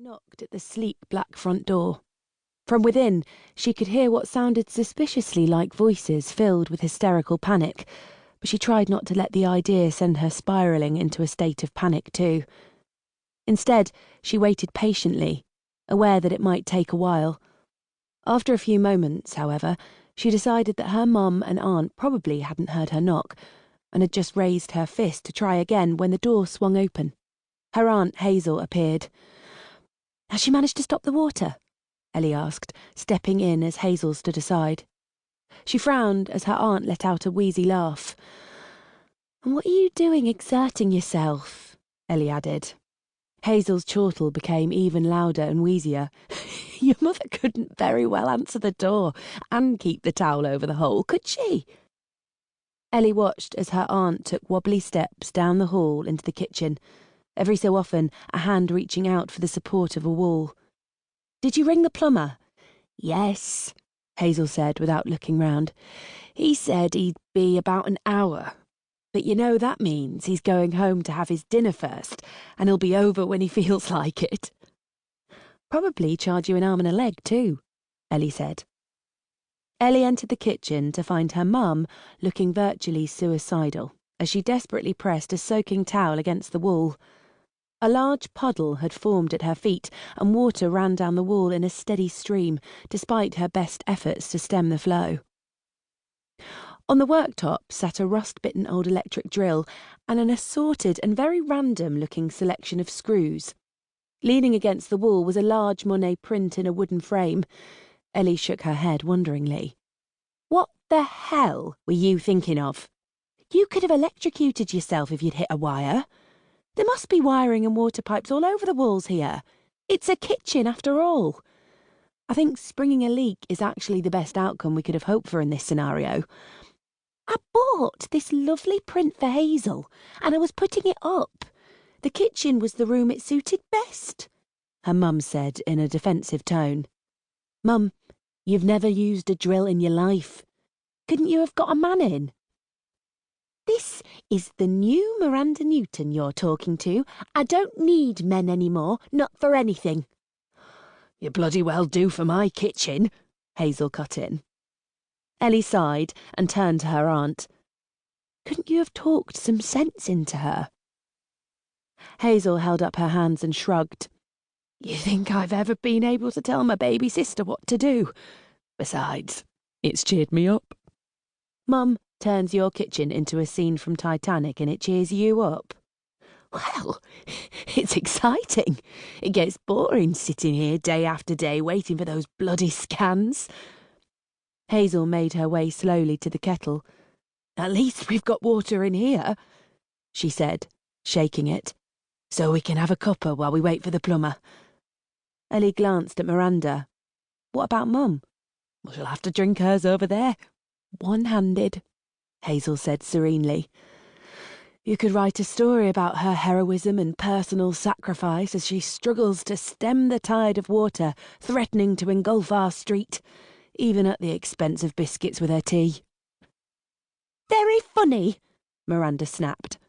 knocked at the sleek black front door. From within, she could hear what sounded suspiciously like voices filled with hysterical panic, but she tried not to let the idea send her spiralling into a state of panic too. Instead, she waited patiently, aware that it might take a while. After a few moments, however, she decided that her mum and aunt probably hadn't heard her knock, and had just raised her fist to try again when the door swung open. Her aunt Hazel appeared. "Has she managed to stop the water?" Ellie asked, stepping in as Hazel stood aside. She frowned as her aunt let out a wheezy laugh. "And what are you doing exerting yourself?" Ellie added. Hazel's chortle became even louder and wheezier. "Your mother couldn't very well answer the door and keep the towel over the hole, could she?" Ellie watched as her aunt took wobbly steps down the hall into the kitchen, every so often a hand reaching out for the support of a wall. "Did you ring the plumber?" "Yes," Hazel said without looking round. "He said he'd be about an hour. But you know that means he's going home to have his dinner first, and he'll be over when he feels like it." "Probably charge you an arm and a leg too," Ellie said. Ellie entered the kitchen to find her mum looking virtually suicidal as she desperately pressed a soaking towel against the wall. A large puddle had formed at her feet, and water ran down the wall in a steady stream, despite her best efforts to stem the flow. On the worktop sat a rust-bitten old electric drill and an assorted and very random-looking selection of screws. Leaning against the wall was a large Monet print in a wooden frame. Ellie shook her head wonderingly. "What the hell were you thinking of? You could have electrocuted yourself if you'd hit a wire. There must be wiring and water pipes all over the walls here. It's a kitchen, after all. I think springing a leak is actually the best outcome we could have hoped for in this scenario. I bought this lovely print for Hazel, and I was putting it up. The kitchen was the room it suited best," her mum said in a defensive tone. "Mum, you've never used a drill in your life. Couldn't you have got a man in?" "This is the new Miranda Newton you're talking to. I don't need men anymore, not for anything." "You bloody well do for my kitchen," Hazel cut in. Ellie sighed and turned to her aunt. "Couldn't you have talked some sense into her?" Hazel held up her hands and shrugged. "You think I've ever been able to tell my baby sister what to do? Besides, it's cheered me up." "Mum turns your kitchen into a scene from Titanic and it cheers you up." "Well, it's exciting. It gets boring sitting here day after day waiting for those bloody scans." Hazel made her way slowly to the kettle. "At least we've got water in here," she said, shaking it, "so we can have a cuppa while we wait for the plumber." Ellie glanced at Miranda. "What about Mum?" "Well, she'll have to drink hers over there, one-handed," Hazel said serenely. "You could write a story about her heroism and personal sacrifice as she struggles to stem the tide of water threatening to engulf our street, even at the expense of biscuits with her tea." "Very funny," Miranda snapped.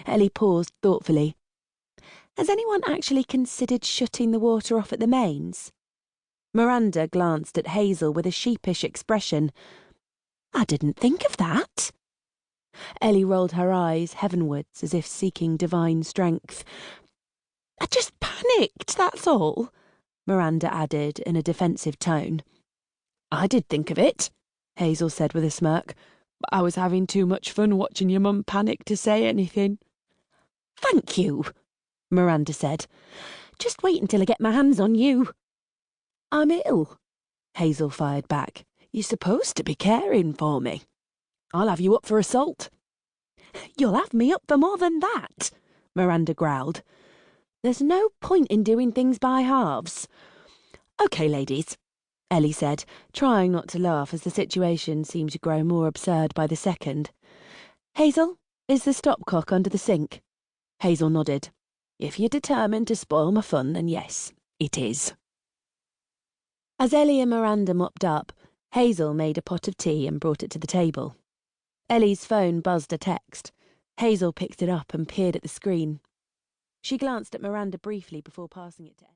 Ellie paused thoughtfully. "Has anyone actually considered shutting the water off at the mains?" Miranda glanced at Hazel with a sheepish expression. "I didn't think of that." Ellie rolled her eyes heavenwards as if seeking divine strength. "I just panicked, that's all," Miranda added in a defensive tone. "I did think of it," Hazel said with a smirk, "but I was having too much fun watching your mum panic to say anything." "Thank you," Miranda said. "Just wait until I get my hands on you." "I'm ill," Hazel fired back. "You're supposed to be caring for me. I'll have you up for assault." "You'll have me up for more than that," Miranda growled. "There's no point in doing things by halves." "OK, ladies," Ellie said, trying not to laugh as the situation seemed to grow more absurd by the second. "Hazel, is the stopcock under the sink?" Hazel nodded. "If you're determined to spoil my fun, then yes, it is." As Ellie and Miranda mopped up, Hazel made a pot of tea and brought it to the table. Ellie's phone buzzed a text. Hazel picked it up and peered at the screen. She glanced at Miranda briefly before passing it to Ellie.